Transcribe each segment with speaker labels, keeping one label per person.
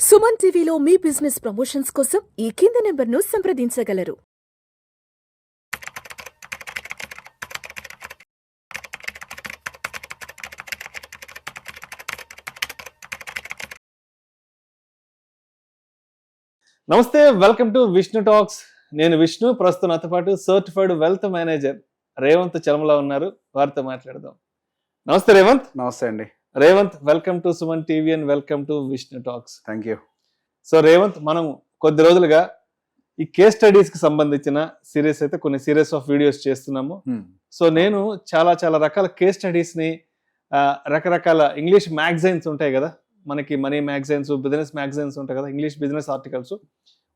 Speaker 1: సుమన్ టీవీలో మీ business promotions కోసం ఈ కింది నెంబర్ను సంప్రదించగలరు.
Speaker 2: నమస్తే, వెల్కమ్ టు విష్ణు టాక్స్. నేను విష్ణు. ప్రస్తుతం నాతో పాటు సర్టిఫైడ్ వెల్త్ మేనేజర్ రేవంత్ చర్మలా ఉన్నారు. వారితో మాట్లాడదాం. నమస్తే రేవంత్.
Speaker 3: నమస్తే అండి
Speaker 2: Revanth, welcome to Suman TV and welcome to Vishnu talks.
Speaker 3: Thank you.
Speaker 2: So Revanth, మనం కొద్ది రోజులుగా ఈ కేస్ స్టడీస్ కి సంబంధించిన సిరీస్ అయితే కొన్ని సిరీస్ ఆఫ్ వీడియోస్ చేస్తున్నాము. సో నేను చాలా చాలా రకాల కేస్ స్టడీస్ ని రకరకాల ఇంగ్లీష్ మ్యాగజైన్స్ ఉంటాయి కదా, మనకి మనీ మ్యాగజైన్స్, బిజినెస్ మ్యాగజైన్స్ ఉంటాయి కదా, ఇంగ్లీష్ బిజినెస్ ఆర్టికల్స్,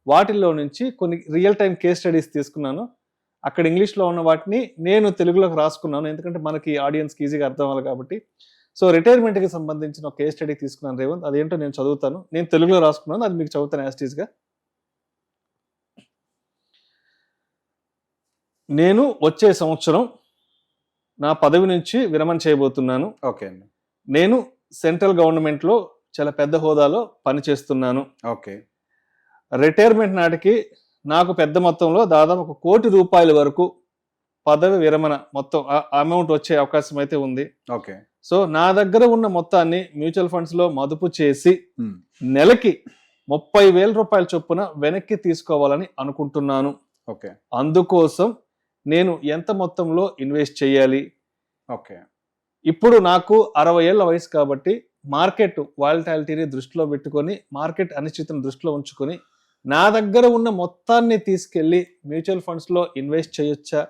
Speaker 2: వాటిల్లో నుంచి కొన్ని రియల్ టైం కేస్ స్టడీస్ తీసుకున్నాను. అక్కడ ఇంగ్లీష్లో ఉన్న వాటిని నేను తెలుగులోకి రాసుకున్నాను, ఎందుకంటే మనకి ఆడియన్స్కి ఈజీగా అర్థం అవ్వాలి కాబట్టి. సో రిటైర్మెంట్కి సంబంధించిన ఒక కేస్ స్టడీ తీసుకున్నాను రేవంత్. అదేంటో నేను చదువుతాను. నేను తెలుగులో రాసుకున్నాను, అది మీకు చదువుతాను యాస్టీస్గా. నేను వచ్చే సంవత్సరం నా పదవి నుంచి విరమణ చేయబోతున్నాను.
Speaker 3: ఓకే అండి.
Speaker 2: నేను సెంట్రల్ గవర్నమెంట్లో చాలా పెద్ద హోదాలో పనిచేస్తున్నాను.
Speaker 3: ఓకే.
Speaker 2: రిటైర్మెంట్ నాటికి నాకు పెద్ద మొత్తంలో దాదాపు ₹1 కోటి వరకు పదవి విరమణ మొత్తం అమౌంట్ వచ్చే అవకాశం అయితే ఉంది.
Speaker 3: ఓకే.
Speaker 2: సో నా దగ్గర ఉన్న మొత్తాన్ని మ్యూచువల్ ఫండ్స్ లో మదుపు చేసి నెలకి ₹30,000 చొప్పున వెనక్కి తీసుకోవాలని అనుకుంటున్నాను.
Speaker 3: ఓకే.
Speaker 2: అందుకోసం నేను ఎంత మొత్తంలో ఇన్వెస్ట్ చేయాలి?
Speaker 3: ఓకే.
Speaker 2: ఇప్పుడు నాకు 60 ఏళ్ల వయసు కాబట్టి మార్కెట్ వాలటాలిటీని దృష్టిలో పెట్టుకొని, మార్కెట్ అనిశ్చితను దృష్టిలో ఉంచుకొని, నా దగ్గర ఉన్న మొత్తాన్ని తీసుకెళ్లి మ్యూచువల్ ఫండ్స్ లో ఇన్వెస్ట్ చేయొచ్చా,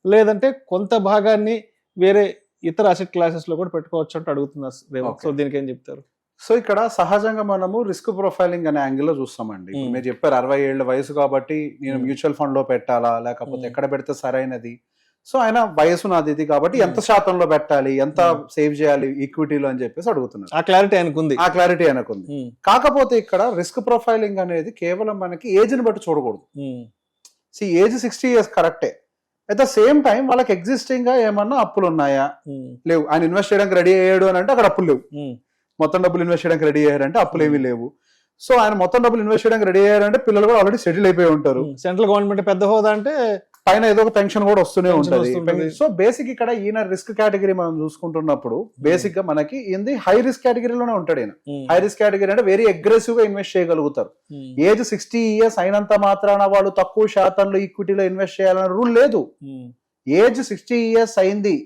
Speaker 2: లేదంటే కొంత భాగాన్ని వేరే ఇతర అసెట్ క్లాసెస్ లో కూడా పెట్టుకోవచ్చు అంటే అడుగుతున్నారు. సో దీనికి ఏం చెప్తారు?
Speaker 3: సో ఇక్కడ సహజంగా మనము రిస్క్ ప్రొఫైలింగ్ అనే యాంగిల్లో చూస్తామండి. మీరు చెప్పారు 60 ఏళ్ల వయసు కాబట్టి నేను మ్యూచువల్ ఫండ్ లో పెట్టాలా, లేకపోతే ఎక్కడ పెడితే సరైనది. సో ఆయన వయసు నాది ఇది కాబట్టి ఎంత శాతంలో పెట్టాలి, ఎంత సేవ్ చేయాలి ఈక్విటీలో అని చెప్పేసి అడుగుతున్నారు.
Speaker 2: ఆ క్లారిటీ అనుకుంది.
Speaker 3: కాకపోతే ఇక్కడ రిస్క్ ప్రొఫైలింగ్ అనేది కేవలం మనకి ఏజ్ ని బట్టి చూడకూడదు. ఏజ్ 60 years కరెక్టే. అట్ ద సేమ్ టైం వాళ్ళకి ఎగ్జిస్టింగ్ గా ఏమన్నా అప్పులు ఉన్నాయా, లేవు. ఆయన ఇన్వెస్ట్ చేయడానికి రెడీ అయ్యాడు అని అంటే అక్కడ అప్పులు లేవు. మొత్తం డబ్బులు ఇన్వెస్ట్ చేయడానికి రెడీ అయ్యారంటే అప్పులు ఏమీ లేవు. సో ఆయన మొత్తం డబ్బులు ఇన్వెస్ట్ చేయడానికి రెడీ అయ్యారంటే పిల్లలు కూడా ఆల్రెడీ సెటిల్ అయిపోయి ఉంటారు.
Speaker 2: సెంట్రల్ గవర్నమెంట్ పెద్ద హోదా అంటే
Speaker 3: పైన ఏదో ఒక పెన్షన్ కూడా వస్తూనే ఉంటుంది. సో బేసిక్ ఇక్కడ ఈయన రిస్క్ కేటగిరీ మనం చూసుకుంటున్నప్పుడు బేసిక్ గా మనకి ఏంది హై రిస్క్ కేటగిరీలోనే ఉంటాడు ఈయన. హై రిస్క్ కేటగిరీ అంటే వెరీ అగ్రెసివ్ గా ఇన్వెస్ట్ చేయగలుగుతారు. ఏజ్ 60 years అయినంత మాత్రాన వాళ్ళు తక్కువ శాతంలో ఈక్విటీలో ఇన్వెస్ట్ చేయాలన్న రూల్ లేదు. ఏజ్ 60 years అయింది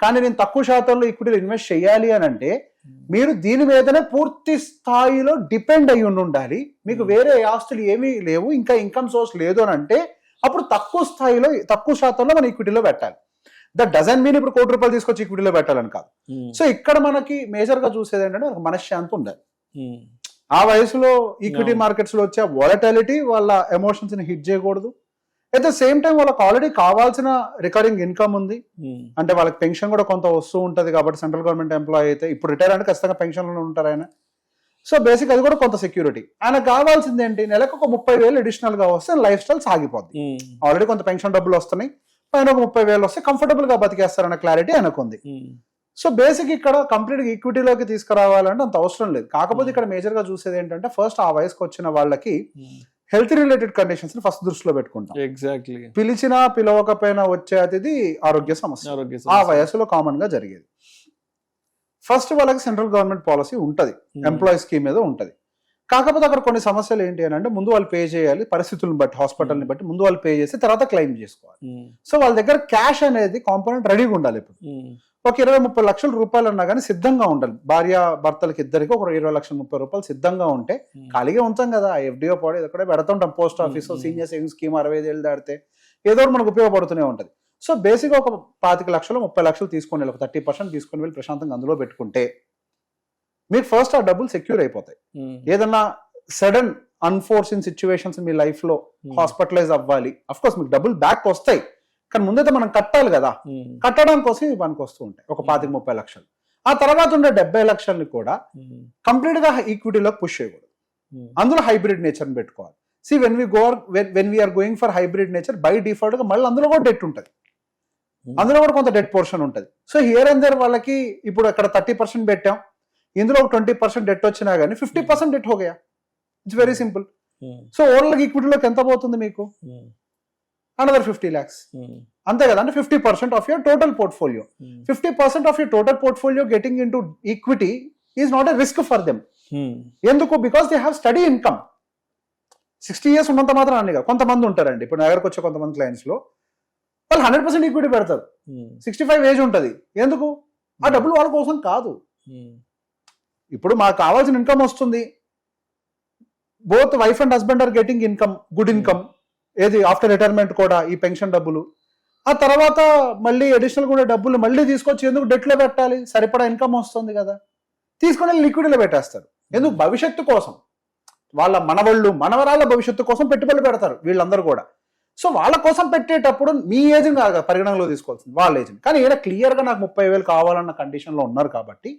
Speaker 3: కానీ నేను తక్కువ శాతంలో ఈక్విటీలో ఇన్వెస్ట్ చేయాలి అని అంటే మీరు దీని మీదనే పూర్తి స్థాయిలో డిపెండ్ అయి ఉండాలి. మీకు వేరే ఆస్తులు ఏమీ లేవు, ఇంకా ఇన్కమ్ సోర్స్ లేదు అని అంటే అప్పుడు తక్కువ శాతంలో మనం ఈక్విటీలో పెట్టాలి. దట్ డజంట్ మీన్ ఇప్పుడు ₹1 తీసుకొచ్చి ఈక్విటీలో పెట్టాలని కాదు. సో ఇక్కడ మనకి మేజర్ గా చూసేది ఏంటంటే మనశ్శాంతి ఉండాలి. ఆ వయసులో ఈక్విటీ మార్కెట్స్ లో వచ్చే వాలటాలిటీ వాళ్ళ ఎమోషన్స్ ని హిట్ చేయకూడదు. అట్ ద సేమ్ టైం వాళ్ళకి ఆల్రెడీ కావాల్సిన రికరింగ్ ఇన్కమ్ ఉంది. అంటే వాళ్ళకి పెన్షన్ కూడా కొంత వస్తూ ఉంటది కాబట్టి సెంట్రల్ గవర్నమెంట్ ఎంప్లాయీ అయితే ఇప్పుడు రిటైర్ అంటే ఖచ్చితంగా పెన్షన్లో ఉంటారు ఆయన. సో బేసిక్ అది కూడా కొంత సెక్యూరిటీ. ఆయనకు కావాల్సింది ఏంటి, నెలకు ఒక 30,000 అడిషనల్ గా వస్తే లైఫ్ స్టైల్ సాగిపోద్ది. ఆల్రెడీ కొంత పెన్షన్ డబ్బులు వస్తున్నాయి, పైన ఒక 30,000 వస్తే కంఫర్టబుల్ గా బతికేస్తారన్న క్లారిటీ ఆయనకుంది. సో బేసిక్ ఇక్కడ కంప్లీట్ ఈక్విటీలోకి తీసుకురావాలంటే అంత అవసరం లేదు. కాకపోతే ఇక్కడ మేజర్ గా చూసేది ఏంటంటే ఫస్ట్ ఆ వయసుకు వచ్చిన వాళ్ళకి హెల్త్ రిలేటెడ్ కండిషన్స్ ని ఫస్ట్ దృష్టిలో పెట్టుకుంటాం.
Speaker 2: ఎగ్జాక్ట్లీ.
Speaker 3: పిలిచినా పిలవకపోయినా వచ్చే అతిథి ఆరోగ్య సమస్య ఆ వయసులో కామన్ గా జరిగేది. ఫస్ట్ వాళ్ళకి సెంట్రల్ గవర్నమెంట్ పాలసీ ఉంటది, ఎంప్లాయీ స్కీమ్ మీద ఉంటది. కాకపోతే అక్కడ కొన్ని సమస్యలు ఏంటి అని అంటే ముందు వాళ్ళు పే చేయాలి, పరిస్థితులను బట్టి హాస్పిటల్ని బట్టి ముందు వాళ్ళు పే చేసి తర్వాత క్లెయిమ్ చేసుకోవాలి. సో వాళ్ళ దగ్గర క్యాష్ అనేది కాంపోనెంట్ రెడీగా ఉండాలి. ఇప్పుడు ఒక 20-30 లక్షల రూపాయలు అన్నా కానీ సిద్ధంగా ఉండాలి. భార్య భర్తలకి ఇద్దరికి ఒక 20,30,000 సిద్ధంగా ఉంటే ఖాళీగా ఉంచాం కదా. FDO పాడు ఇక్కడ పెడుతుంటాం, post office, senior saving scheme 65 ఏళ్ళు దాటితే ఏదో మనకు ఉపయోగపడుతూనే ఉంటది. సో బేసిక్ ఒక 25 లక్షలు 30 లక్షలు తీసుకొని వెళ్ళి ఒక 30% తీసుకొని వెళ్ళి ప్రశాంతంగా అందులో పెట్టుకుంటే మీకు ఫస్ట్ ఆ డబ్బులు సెక్యూర్ అయిపోతాయి. ఏదన్నా సడన్ అన్ఫోర్సిన్ సిచ్యువేషన్స్ మీ లైఫ్ లో హాస్పిటలైజ్ అవ్వాలి, అఫ్ కోర్స్ మీకు డబ్బులు బ్యాక్ వస్తాయి కానీ ముందైతే మనం కట్టాలి కదా. కట్టడం కోసం ఇవి పనికి వస్తూ ఉంటాయి ఒక 25-30 లక్షలు. ఆ తర్వాత ఉండే 70 లక్షల్ని కూడా కంప్లీట్ గా ఈక్విటీలోకి పుష్ చేయకూడదు. అందులో హైబ్రిడ్ నేచర్ ని పెట్టుకోవాలి. See when we are going for hybrid nature by default గా మళ్ళీ అందులో కూడా డెట్ ఉంటుంది. అందులో కూడా కొంత డెట్ పోర్షన్ ఉంటుంది. సో హియర్ అండ్ దేర్ వాళ్ళకి ఇప్పుడు అక్కడ 30% పెట్టాం, ఇందులో ఒక 20% డెట్ వచ్చినా కానీ 50% డెట్ హోగయా. It's very simple. సో ఓవర్లాగ్ ఈక్విటీలోకి ఎంత పోతుంది మీకు? Another 50 lakhs. అంతే కదా, అంటే 50% of your total portfolio. 50% of your total portfolio getting in to equity is not a risk for them. ఎందుకు? Because they have steady income. 60 years ఉన్నంత మాత్రం అన్ని కాదు, కొంతమంది ఉంటారండి, ఇప్పుడు నా దగ్గరకు వచ్చే కొంతమంది క్లయింట్స్ లో వాళ్ళు 100% ఈక్విటీ పెడతారు. 65 ఏజ్ ఉంటుంది, ఎందుకు? ఆ డబ్బులు వాళ్ళ కోసం కాదు. ఇప్పుడు మాకు కావాల్సిన ఇన్కమ్ వస్తుంది, both wife and husband are getting income, good income. ఏది ఆఫ్టర్ రిటైర్మెంట్ కూడా ఈ పెన్షన్ డబ్బులు, ఆ తర్వాత మళ్ళీ అడిషనల్ కూడా డబ్బులు మళ్ళీ తీసుకొచ్చి ఎందుకు డెట్లో పెట్టాలి? సరిపడా ఇన్కమ్ వస్తుంది కదా, తీసుకొని లిక్విడ్లో పెట్టేస్తారు. ఎందుకు? భవిష్యత్తు కోసం, వాళ్ళ మనవళ్ళు మనవరాళ్ళ భవిష్యత్తు కోసం పెట్టుబడులు పెడతారు వీళ్ళందరూ కూడా. సో వాళ్ళ కోసం పెట్టేటప్పుడు మీ ఏజ్ కాదు పరిగణనలో తీసుకోవాల్సింది, వాళ్ళ ఏజ్. కానీ ఈయన క్లియర్గా నాకు 30,000 కావాలన్న కండిషన్లో ఉన్నారు కాబట్టి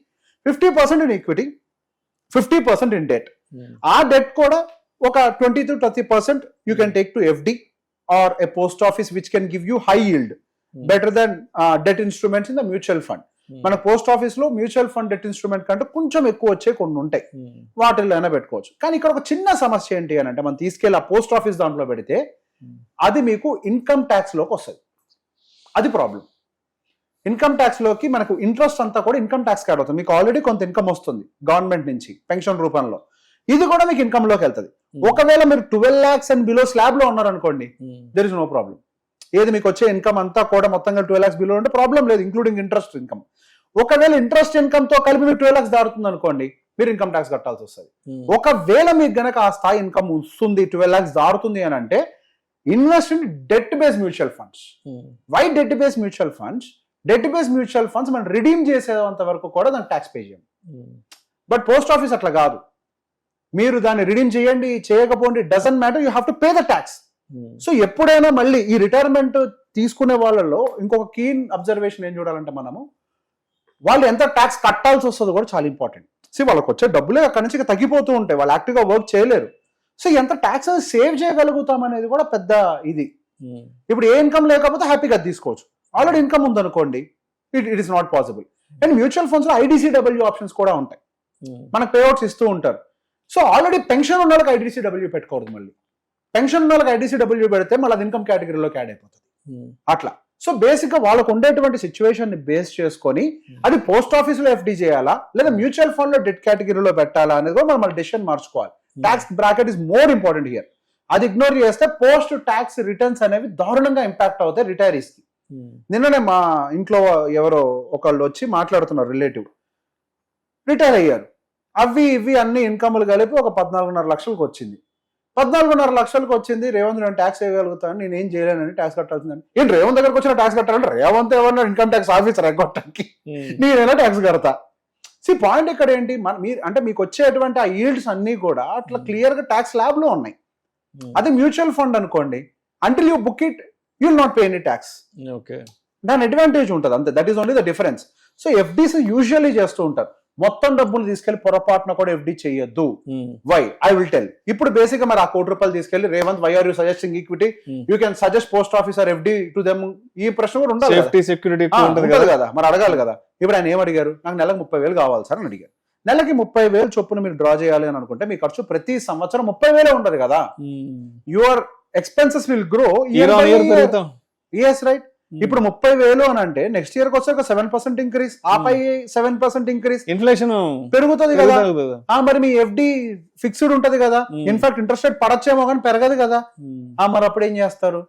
Speaker 3: 50% ఇన్ ఈక్విటీ, 50% ఇన్ డెట్. ఆ డెట్ కూడా ఒక 20 to 30% you can take to FD or a post office which can give you high yield better than debt instruments in the mutual fund. మన పోస్ట్ ఆఫీస్ లో mutual fund debt instrument కంటే కొంచెం ఎక్కువ వచ్చే కొన్ని ఉంటాయి, వాటిల్లో అయినా పెట్టుకోవచ్చు. కానీ ఇక్కడ ఒక చిన్న సమస్య ఏంటి అని అంటే, మనం తీసుకెళ్ళి ఆ పోస్ట్ ఆఫీస్ దాంట్లో పెడితే అది మీకు ఇన్కమ్ ట్యాక్స్ లోకి వస్తుంది. అది ప్రాబ్లం. ఇన్కమ్ ట్యాక్స్ లోకి మనకు ఇంట్రెస్ట్ అంతా కూడా ఇన్కమ్ ట్యాక్స్ యాడ్ అవుతుంది. మీకు ఆల్రెడీ కొంత ఇన్కమ్ వస్తుంది గవర్నమెంట్ నుంచి పెన్షన్ రూపంలో, ఇది కూడా మీకు ఇన్కమ్ లోకి వెళ్తుంది. ఒకవేళ మీరు 12 lakhs అండ్ బిలో స్లాబ్ లో ఉన్నారనుకోండి, దెర్ ఇస్ నో ప్రాబ్లం. ఏది మీకు వచ్చే ఇన్కమ్ అంతా కూడా మొత్తంగా 12 lakhs బిలో ఉంటే ప్రాబ్లం లేదు, ఇంక్లూడింగ్ ఇంట్రెస్ట్ ఇన్కమ్. ఒకవేళ ఇంట్రెస్ట్ ఇన్కమ్ తో కలిపి మీకు 12 lakhs దాడుతుంది అనుకోండి, మీరు ఇన్కమ్ ట్యాక్స్ కట్టాల్సి వస్తుంది. ఒకవేళ మీకు గనక ఆ స్థాయి ఇన్కమ్ వస్తుంది, 12 lakhs దాడుతుంది అని అంటే, invest in debt based mutual funds. Why debt based mutual funds? Debt based mutual funds మనం రిడీమ్ చేసేంత వరకు కూడా దానికి ట్యాక్స్ పే చేయం. బట్ పోస్ట్ ఆఫీస్ అట్లా కాదు. మీరు దాన్ని రిడీమ్ చేయండి చేయకపోండి, doesn't matter, you have to pay the tax. So ఎప్పుడైనా మళ్ళీ ఈ రిటైర్మెంట్ తీసుకునే వాళ్ళలో ఇంకొక కీన్ అబ్జర్వేషన్ ఏం చూడాలంటే, మనము వాళ్ళు ఎంత ట్యాక్స్ కట్టాల్సి వస్తుందో కూడా చాలా ఇంపార్టెంట్. వాళ్ళకి వచ్చే డబ్బులే అక్కడి నుంచి తగ్గిపోతూ ఉంటాయి, వాళ్ళు యాక్టివ్గా వర్క్ చేయలేరు. సో ఎంత ట్యాక్స్ సేవ్ చేయగలుగుతాం అనేది కూడా పెద్ద ఇది. ఇప్పుడు ఏ ఇన్కమ్ లేకపోతే హ్యాపీగా తీసుకోవచ్చు, ఆల్రెడీ ఇన్కమ్ ఉందనుకోండి it is not possible. And mutual funds లో IDCW ఆప్షన్స్ కూడా ఉంటాయి, మనకు పేఅవుట్స్ ఇస్తూ ఉంటారు. సో ఆల్రెడీ పెన్షన్ ఉన్న వాళ్ళకి IDCW పెట్టుకోవద్దు, మళ్ళీ పెన్షన్ ఉన్న వాళ్ళకి IDCW పెడితే మళ్ళీ అది ఇన్కమ్ కేటగిరీలోకి యాడ్ అయిపోతుంది అట్లా. సో బేసిక్ గా వాళ్ళకు ఉండేటువంటి సిచ్యువేషన్ ని బేస్ చేసుకొని అది పోస్ట్ ఆఫీస్ లో FD చేయాలా లేదా మ్యూచువల్ ఫండ్ లో డెట్ కేటగిరీలో పెట్టాలా అనేది కూడా మనం డెసిషన్ మార్చుకోవాలి. Tax bracket is more important here. అది ఇగ్నోర్ చేస్తే పోస్ట్ ట్యాక్స్ రిటర్న్స్ అనేవి దారుణంగా ఇంపాక్ట్ అవుతాయి రిటైరీస్ కి. నిన్ననే మా ఇంట్లో ఎవరో ఒకళ్ళు వచ్చి మాట్లాడుతున్నారు, రిలేటివ్ రిటైర్ అయ్యారు, అవి ఇవి అన్ని ఇన్కమ్లు కలిపి ఒక 14.5 లక్షలకు వచ్చింది. 14.5 లక్షలకు వచ్చింది, రేవంత్ నేను ట్యాక్స్ వేయగలుగుతాను, నేను ఏం చేయలేనని ట్యాక్స్ కట్టాల్సిందని. ఏంటి రేవంత్ దగ్గరకు వచ్చిన ట్యాక్స్ కట్టాలంటే రేవంత్ ఎవరన్నా ఇన్కమ్ ట్యాక్స్ ఆఫీసర్ ఎగ్గొట్టడానికి, నేనైనా ట్యాక్స్ కడతా. పాయింట్ ఇక్కడ ఏంటి, మీరు అంటే మీకు వచ్చేటువంటి ఆ ఈల్డ్స్ అన్ని కూడా అట్లా క్లియర్ గా ట్యాక్స్ ల్యాబ్ లో ఉన్నాయి. అదే మ్యూచువల్ ఫండ్ అనుకోండి, until you book it you will not pay any tax. దాని అడ్వాంటేజ్ ఉంటుంది అంతే, that is only the difference. So FDs usually చేస్తూ ఉంటారు, మొత్తం డబ్బులు తీసుకెళ్లి పొరపాటున కూడా FD చేయొద్దు. Why I will tell. ఇప్పుడు బేసిక్ గా మరి ఆ ₹1 కోటి తీసుకెళ్లి Revanth why are you suggesting equity, you can suggest post officer FD to them. ఈ ప్రశ్న కూడా ఉండాలి కదా, మరి అడగాలి కదా. ఇప్పుడు ఆయన ఏం అడిగారు, నాకు నెలకు 30,000 కావాలి సార్ అని అడిగారు. నెలకి 30,000 చొప్పున మీరు డ్రా చేయాలి అని అనుకుంటే మీ ఖర్చు ప్రతి సంవత్సరం 30,000 ఉండదు కదా. Your expenses will grow. yes right. ఇప్పుడు 30,000 అని అంటే నెక్స్ట్ ఇయర్ కి వచ్చే 7% ఇంక్రీస్, ఆపై 7% ఇంక్రీస్, ఇన్ఫ్లేషన్ పెరుగుతుంది కదా. మరి మీ FD ఫిక్స్డ్ ఉంటది కదా, ఇన్ఫాక్ట్ ఇంట్రెస్ట్ రేట్ పడచ్చేమో కానీ పెరగదు కదా. మరి అప్పుడు ఏం చేస్తారు,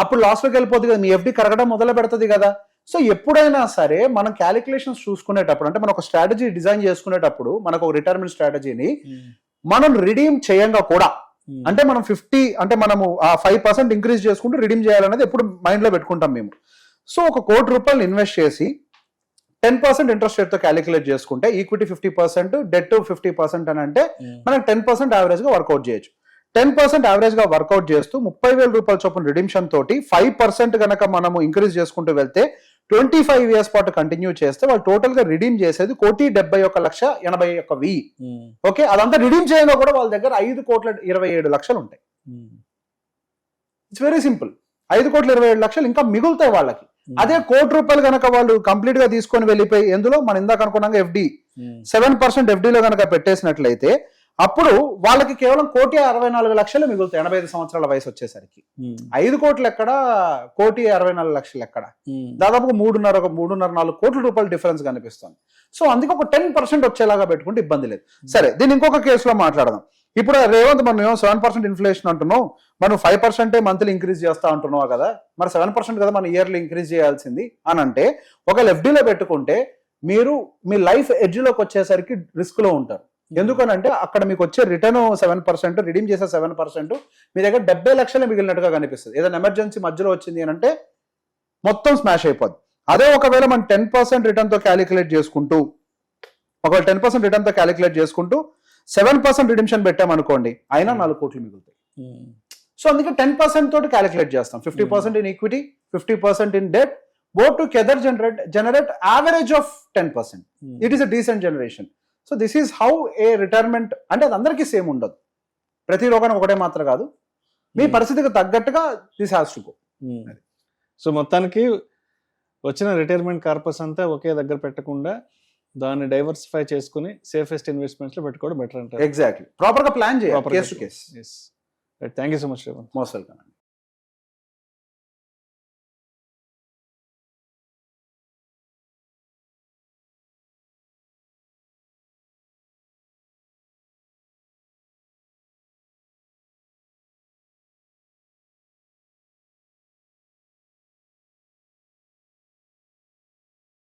Speaker 3: అప్పుడు లాస్ లోకి వెళ్ళిపోతుంది కదా, మీ FD కరగడం మొదలు పెడుతుంది కదా. సో ఎప్పుడైనా సరే మనం క్యాలిక్యులేషన్స్ చూసుకునేటప్పుడు, అంటే మనం ఒక స్ట్రాటజీ డిజైన్ చేసుకునేటప్పుడు, మనకు ఒక రిటైర్మెంట్ స్ట్రాటజీని మనం రిడీమ్ చేయంగా కూడా, అంటే మనం 50 అంటే మనము ఆ 5% ఇంక్రీజ్ చేసుకుంటూ రిడీమ్ చేయాలనేది ఎప్పుడు మైండ్ లో పెట్టుకుంటాం మేము. సో ఒక ₹1 కోటి ఇన్వెస్ట్ చేసి 10% ఇంట్రెస్ట్ రేట్ తో క్యాలిక్యులేట్ చేసుకుంటే ఈక్విటీ 50%, డెట్ 50% అని అంటే మనం 10% యావరేజ్ గా వర్కౌట్ చేయొచ్చు. 10% యావరేజ్ గా వర్కౌట్ చేస్తూ ₹30,000 చొప్పున రిడీమ్షన్ తోటి 5% గనక మనము ఇంక్రీజ్ చేసుకుంటూ వెళ్తే 25 years పాటు కంటిన్యూ చేస్తే వాళ్ళు టోటల్ గా రిడీమ్ చేసేది 1,71,81,000. ఓకే, అదంతా రిడీమ్ చేయగా కూడా వాళ్ళ దగ్గర 5,27,00,000 ఉంటాయి. It's very simple. 5,27,00,000 ఇంకా మిగులుతాయి వాళ్ళకి. అదే ₹1 కనుక వాళ్ళు కంప్లీట్ గా తీసుకొని వెళ్ళిపోయి, ఎందులో మనం ఇందాక అనుకున్నాక FD 7% FD లో కనుక పెట్టేసినట్లయితే అప్పుడు వాళ్ళకి కేవలం 1,64,00,000 మిగులుతాయి 85 సంవత్సరాల వయసు వచ్చేసరికి. 5 కోట్లు ఎక్కడ, 1,64,00,000 ఎక్కడ, దాదాపుగా 3.5-4 కోట్ల రూపాయల డిఫరెన్స్ కనిపిస్తుంది. సో అందుకే ఒక 10% వచ్చేలాగా పెట్టుకుంటే ఇబ్బంది లేదు. సరే, దీని ఇంకొక కేసులో మాట్లాడదాం. ఇప్పుడు రేవంత్, మనం 7% ఇన్ఫ్లేషన్ అంటున్నావు, మనం 5% మంత్లీ ఇంక్రీజ్ చేస్తా అంటున్నావు కదా, మరి 7% కదా మనం ఇయర్లీ ఇంక్రీజ్ చేయాల్సింది అని అంటే, ఒకవేళ ఎఫ్డీలో పెట్టుకుంటే మీరు మీ లైఫ్ ఎడ్జ్లోకి వచ్చేసరికి రిస్క్ లో ఉంటారు. ఎందుకనంటే అక్కడ మీకు వచ్చే రిటర్న్ 7%, రిడీమ్ చేసే 7%, మీ దగ్గర 70 లక్షలే మిగిలినట్టుగా కనిపిస్తుంది. ఏదైనా ఎమర్జెన్సీ మధ్యలో వచ్చింది అని అంటే మొత్తం స్మాష్ అయిపోద్ది. అదే ఒకవేళ మనం 10% రిటర్న్ తో క్యాలిక్యులేట్ చేసుకుంటూ, ఒకవేళ 10% రిటర్న్ తో క్యాలిక్యులేట్ చేసుకుంటూ 7% రిడిమ్షన్ పెట్టామనుకోండి, అయినా 4 కోట్లు మిగులుతాయి. సో అందుకే 10% తోటి క్యాలిక్యులేట్ చేస్తాం. 50% in equity, 50% in debt, both together generate average of 10%. It is a decent generation. So this is how a retirement, అంటే అది అందరికీ సేమ్ ఉండదు, ప్రతి రోగానికి ఒకటే మాత్రం కాదు, మీ పరిస్థితికి తగ్గట్టుగా this has to go.
Speaker 2: So మొత్తానికి వచ్చిన రిటైర్మెంట్ కార్పస్ అంతా ఒకే దగ్గర పెట్టకుండా దాన్ని డైవర్సిఫై చేసుకుని సేఫెస్ట్ ఇన్వెస్ట్మెంట్స్ లో పెట్టుకోవడం బెటర్ అంటారు.
Speaker 3: ఎగ్జాక్ట్లీ, ప్రాపర్ గా ప్లాన్ చేయాలి, case to case.
Speaker 2: Thank you so much.
Speaker 3: Most welcome.